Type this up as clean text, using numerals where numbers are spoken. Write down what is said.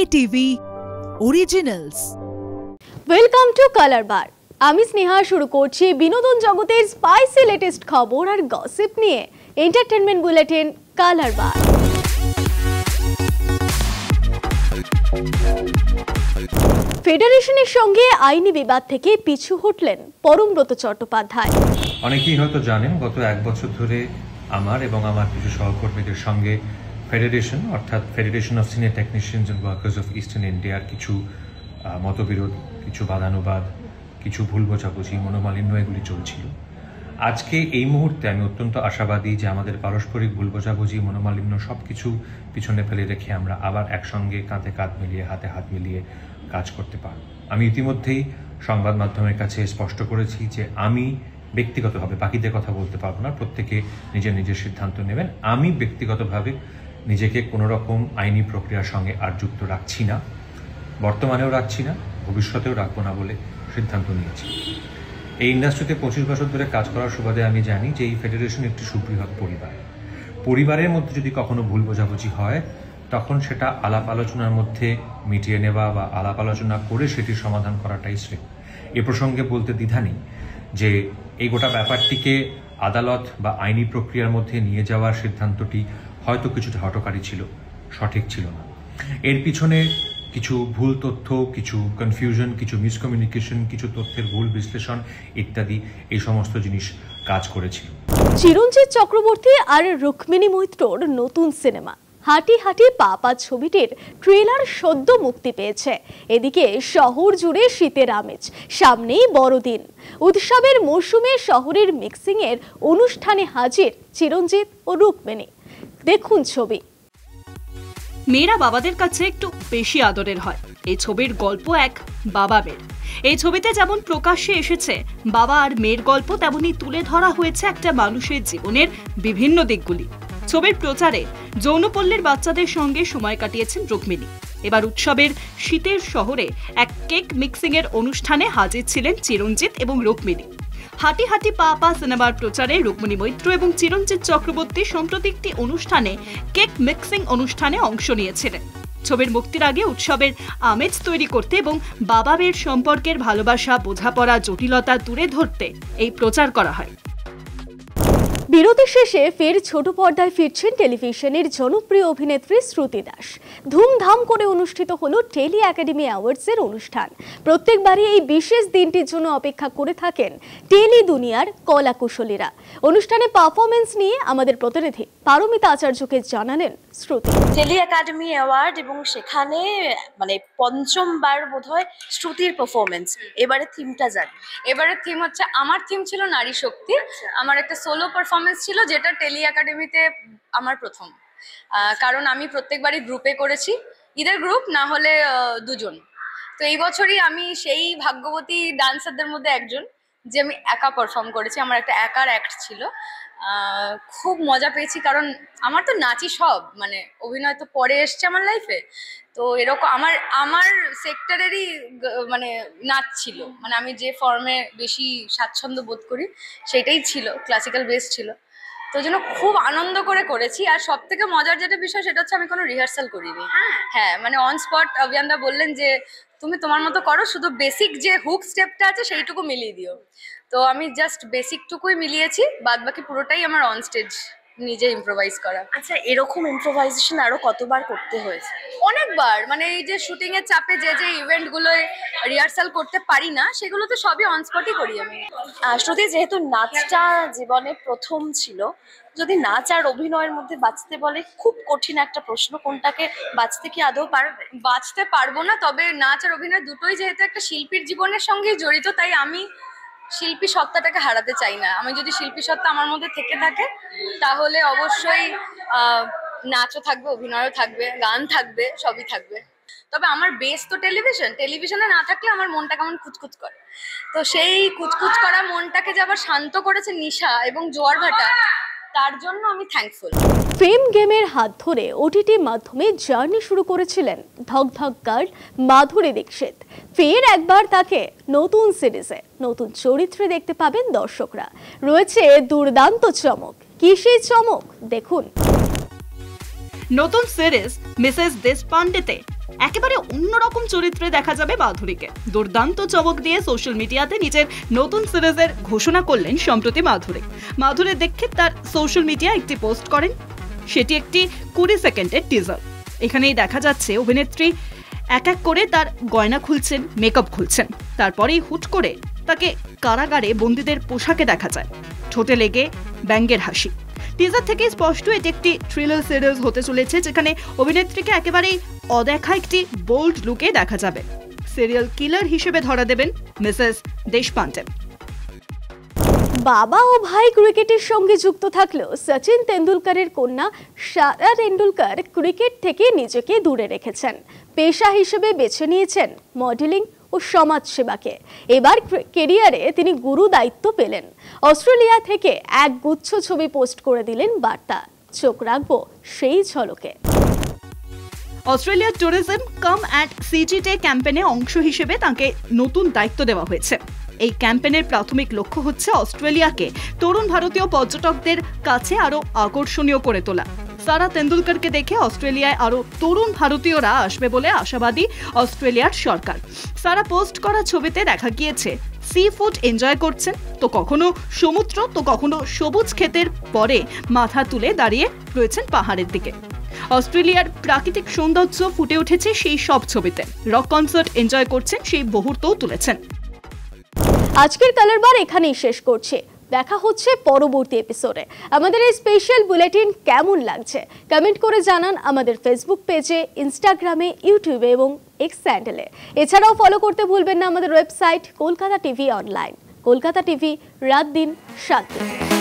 ATV Originals. Welcome to Colour Bar. আমি স্নেহা শুরু করছি বিনোদন জগতের স্পাইসি লেটেস্ট খবর আর গসিপ নিয়ে এন্টারটেইনমেন্ট বুলেটিন কালার বার। ফেডারেশনের সঙ্গে আইনি বিবাদ থেকে পিছু হটলেন পরমব্রত চট্টোপাধ্যায়। অনেকেই হয়তো জানেন গত এক বছর ধরে আমার এবং আমার কিছু সহকর্মীদের সঙ্গে ফেডারেশন অর্থাৎ federation of senior technicians and workers of eastern ইন্ডিয়ার কিছু মতবিরোধ, কিছু বাদানুবাদ, কিছু ভুল বোঝাবুঝি, মনোমালিন্য এগুলি চলছিল। আজকে এই মুহূর্তে আমি অত্যন্ত আশাবাদী যে আমাদের পারস্পরিক ভুল বোঝাবুঝি, মনোমালিন্য সব কিছু পিছনে ফেলে রেখে আমরা আবার একসঙ্গে কাঁধে কাঁধ মিলিয়ে, হাতে হাত মিলিয়ে কাজ করতে পারব। আমি ইতিমধ্যেই সংবাদ মাধ্যমের কাছে স্পষ্ট করেছি যে আমি ব্যক্তিগতভাবে বাকিদের কথা বলতে পারবো না, প্রত্যেকে নিজের নিজের সিদ্ধান্ত নেবেন। আমি ব্যক্তিগতভাবে নিজেকে কোনো রকম আইনি প্রক্রিয়ার সঙ্গে আর যুক্ত রাখছি না, বর্তমানেও রাখছি না, ভবিষ্যতেও রাখবো না বলে সিদ্ধান্ত নিয়েছি। এই ইন্ডাস্ট্রিতে 25 বছর ধরে কাজ করার সুবাদে আমি জানি যে এই ফেডারেশন একটি সুবৃহৎ পরিবার। পরিবারের মধ্যে যদি কখনো ভুল বোঝাবুঝি হয় তখন সেটা আলাপ আলোচনার মধ্যে মিটিয়ে নেওয়া বা আলাপ আলোচনা করে সেটির সমাধান করাটাই শ্রেয়। এ প্রসঙ্গে বলতে দ্বিধা নেই যে এই গোটা ব্যাপারটিকে আদালত বা আইনি প্রক্রিয়ার মধ্যে নিয়ে যাওয়ার সিদ্ধান্তটি হয়তো কিছুটা হঠকারী ছিল, সঠিক ছিল না। এর পিছনে কিছু ভুল তথ্য, কিছু কনফিউশন, কিছু মিসকমিউনিকেশন, কিছু তথ্যের ভুল বিশ্লেষণ ইত্যাদি এই সমস্ত জিনিস কাজ করেছিল। চিরঞ্জিত চক্রবর্তী আর রুক্মিণী মৈত্রর নতুন সিনেমা হাঁটি হাঁটি পাপা ছবিটির ট্রেলার সদ্য মুক্তি পেয়েছে। এদিকে শহর জুড়ে শীতের আমেজ, সামনেই বড়দিন। উৎসবের মরশুমে শহরের মিক্সিং এর অনুষ্ঠানে হাজির চিরঞ্জিত ও রুক্মিণী। দেখুন ছবি। মেয়েরা বাবাদের কাছে একটু বেশি আদরের হয়। এই ছবির গল্প এক বাবা মেয়ের। এই ছবিতে যেমন প্রকাশ্যে এসেছে বাবা আর মেয়ের গল্প, তেমনি তুলে ধরা হয়েছে একটা মানুষের জীবনের বিভিন্ন দিকগুলি। ছবির প্রচারে যৌনপল্লীর বাচ্চাদের সঙ্গে সময় কাটিয়েছেন রুক্মিণী। এবার উৎসবের শীতের শহরে এক কেক মিক্সিং এর অনুষ্ঠানে হাজির ছিলেন চিরঞ্জিত এবং রুক্মিণী। হাঁটি হাঁটি পা সিনেমার প্রচারে রুক্মিণী মৈত্র এবং চিরঞ্জিত চক্রবর্তী সম্প্রতি একটি অনুষ্ঠানে কেক মিক্সিং অনুষ্ঠানে অংশ নিয়েছিলেন। ছবির মুক্তির আগে উৎসবের আমেজ তৈরি করতে এবং বাবা মেয়ের সম্পর্কের ভালোবাসা, বোঝাপড়া, জটিলতা তুলে ধরতে এই প্রচার করা হয়। বিরতি শেষে ফের ছোট পর্দায় ফিরছেন টেলিভিশনের জনপ্রিয় অভিনেত্রী শ্রুতি দাস। ধুমধাম করে অনুষ্ঠিত হলো টেলি একাডেমি অ্যাওয়ার্ডসের অনুষ্ঠান। প্রত্যেকবারই এই বিশেষ দিনটির জন্য অপেক্ষা করে থাকেন টেলি দুনিয়ার কলাকুশলীরা। অনুষ্ঠানে পারফরমেন্স নিয়ে আমাদের প্রতিনিধি পারমিতা আচার্যকে জানালেন শ্রুতি। টেলি একাডেমি অ্যাওয়ার্ড এবং সেখানে মানে পঞ্চমবার বোধহয় শ্রুতির পারফরমেন্স। এবারে থিমটা জানি। এবারে থিম হচ্ছে, আমার থিম ছিল নারী শক্তি। আমার একটা সোলো পারফরমেন্স ছিল যেটা টেলি একাডেমিতে আমার প্রথম, কারণ আমি প্রত্যেকবারই গ্রুপে করেছি, ইদার গ্রুপ না হলে দুজন। তো এই বছরই আমি সেই ভাগ্যবতী ডান্সারদের মধ্যে একজন যে আমি একা পারফর্ম করেছি। আমার একটা একার অ্যাক্ট ছিল। খুব মজা পেয়েছি, কারণ আমার তো নাচই সব, মানে অভিনয় তো পরে এসছে আমার লাইফে। তো এরকম আমার সেক্টরেরই মানে নাচ ছিল, মানে আমি যে ফর্মে বেশি স্বাচ্ছন্দ্য বোধ করি সেটাই ছিল, ক্লাসিক্যাল বেস ছিল। তো জন্য খুব আনন্দ করে করেছি। আর সব থেকে মজার যেটা বিষয় সেটা হচ্ছে আমি কোনো রিহার্সাল করিনি। হ্যাঁ, মানে অন স্পট অভিয়ানদা বললেন যে তুমি তোমার মতো করো, শুধু বেসিক যে হুক স্টেপটা আছে সেইটুকু মিলিয়ে দিও। তো আমি জাস্ট বেসিকটুকুই মিলিয়েছি, বাদ বাকি পুরোটাই আমার অন স্টেজ নিজে ইম্প্রোভাইজ করা। আচ্ছা, এরকম ইম্প্রোভাইজেশন আরো কতবার করতে হয়েছে? অনেকবার, মানে এই যে শুটিং এর চাপে যে ইভেন্টগুলোয় রিহার্সাল করতে পারি না সেগুলো তো সবই অন স্পটই করি আমি। শ্রুতি, যেহেতু নাচটা জীবনে প্রথম ছিল, যদি নাচ আর অভিনয়ের মধ্যে বাঁচতে বলে, খুব কঠিন একটা প্রশ্ন, কোনটাকে বাঁচতে কি আদৌ পারবে? বাঁচতে পারবো না, তবে নাচ আর অভিনয় দুটোই যেহেতু একটা শিল্পীর জীবনের সঙ্গেই জড়িত, তাই আমি শিল্পী সত্তাটাকে হারাতে চাই না। আমি যদি শিল্পী সত্তা আমার মধ্যে থেকে থাকে তাহলে অবশ্যই নাচও থাকবে, অভিনয়ও থাকবে, গান থাকবে, সবই থাকবে। তবে আমার বেস তো টেলিভিশনে না থাকলে আমার মনটা কেমন কুচকুচ করে। তো সেই কুচকুচ করা মনটাকে যে আবার শান্ত করেছে নিশা এবং জোয়ার ভাটা, তার জন্য আমি থ্যাঙ্কফুল। ফেম গেমের হাত ধরে ওটিটি মাধ্যমে জার্নি শুরু করেছিলেন ধক ধক গার্ল মাধুরী দীক্ষিত। ফের একবার তাকে নতুন সিরিজে নতুন চরিত্রে দেখতে পাবেন দর্শকরা। রয়েছে দুর্দান্ত চমক। কি সেই চমক, দেখুন। নতুন সিরিজ মিসেস দেশপান্ডেতে একেবারে অন্যরকম চরিত্রে দেখা যাবে মাধুরীকে। দুর্দান্ত চমক দিয়ে সোশ্যাল মিডিয়াতে নিজের নতুন সিরিজের ঘোষণা করলেন সম্প্রতি মাধুরী দীক্ষিত তার সোশ্যাল মিডিয়া একটি পোস্ট করেন, সেটি একটি 20 সেকেন্ডের টিজার। এখানেই দেখা যাচ্ছে অভিনেত্রী এক এক করে তার গয়না খুলছেন, মেকআপ খুলছেন, তারপরেই হুট করে তাকে কারাগারে বন্দীদের পোশাকে দেখা যায়, ঠোঁটে লেগে ব্যঙ্গের হাসি। টিজার থেকে স্পষ্ট এটি একটি থ্রিলার সিরিজ হতে চলেছে, যেখানে অভিনেত্রীকে একেবারেই অদেখা একটি বোল্ড লুকে দেখা যাবে। সিরিয়াল কিলার হিসেবে ধরা দেবেন মিসেস দেশপান্ডে। বাবা ও ভাই ক্রিকেটের সঙ্গে যুক্ত থাকলেও সচিন তেন্ডুলকরের কন্যা সারা তেন্ডুলকর ক্রিকেট থেকে নিজেকে দূরে রেখেছেন। পেশা হিসেবে বেছে নিয়েছেন মডেলিং ও সমাজসেবাকে। এবার কেরিয়ারে তিনি গুরু দায়িত্ব পেলেন। অস্ট্রেলিয়া থেকে এক গুচ্ছ ছবি পোস্ট করে দিলেন বার্তা। চোখ রাখবো সেই ঝলকে। অস্ট্রেলিয়ার tourism come at city day ক্যাম্পেনে অংশ হিসেবে তাকে নতুন দায়িত্ব দেওয়া হয়েছে। এই ক্যাম্পেনের প্রাথমিক লক্ষ্য হচ্ছে অস্ট্রেলিয়াকে তরুণ ভারতীয় পর্যটকদের কাছে আরো আকর্ষণীয় করে তোলা। সারা তেন্ডুলকরকে দেখে অস্ট্রেলিয়ায় আরো তরুণ ভারতীয়রা আসবে বলে আশাবাদী অস্ট্রেলিয়ার সরকার। সারা পোস্ট করা ছবিতে দেখা গিয়েছে সি ফুড এনজয় করছেন, তো কখনো সমুদ্র তো কখনো সবুজ ক্ষেতের পরে মাথা তুলে দাঁড়িয়ে রয়েছেন পাহাড়ের দিকে। অস্ট্রেলিয়ার প্রাকৃতিক সৌন্দর্য ফুটে উঠেছে সেই সব ছবিতে। রক কনসার্ট এনজয় করছেন সেই মুহূর্তও তুলেছেন। আজকের কালার বার এখানেই শেষ করছে। দেখা হচ্ছে পরবর্তী এপিসোডে। আমাদের এই স্পেশাল বুলেটিন কেমন লাগছে কমেন্ট করে জানান আমাদের ফেসবুক পেজে, ইনস্টাগ্রামে, ইউটিউবে এবং এক্স চ্যানেলে। এছাড়াও ফলো করতে ভুলবেন না আমাদের website Kolkata TV online. Kolkata TV, রাত দিন 7 দিন।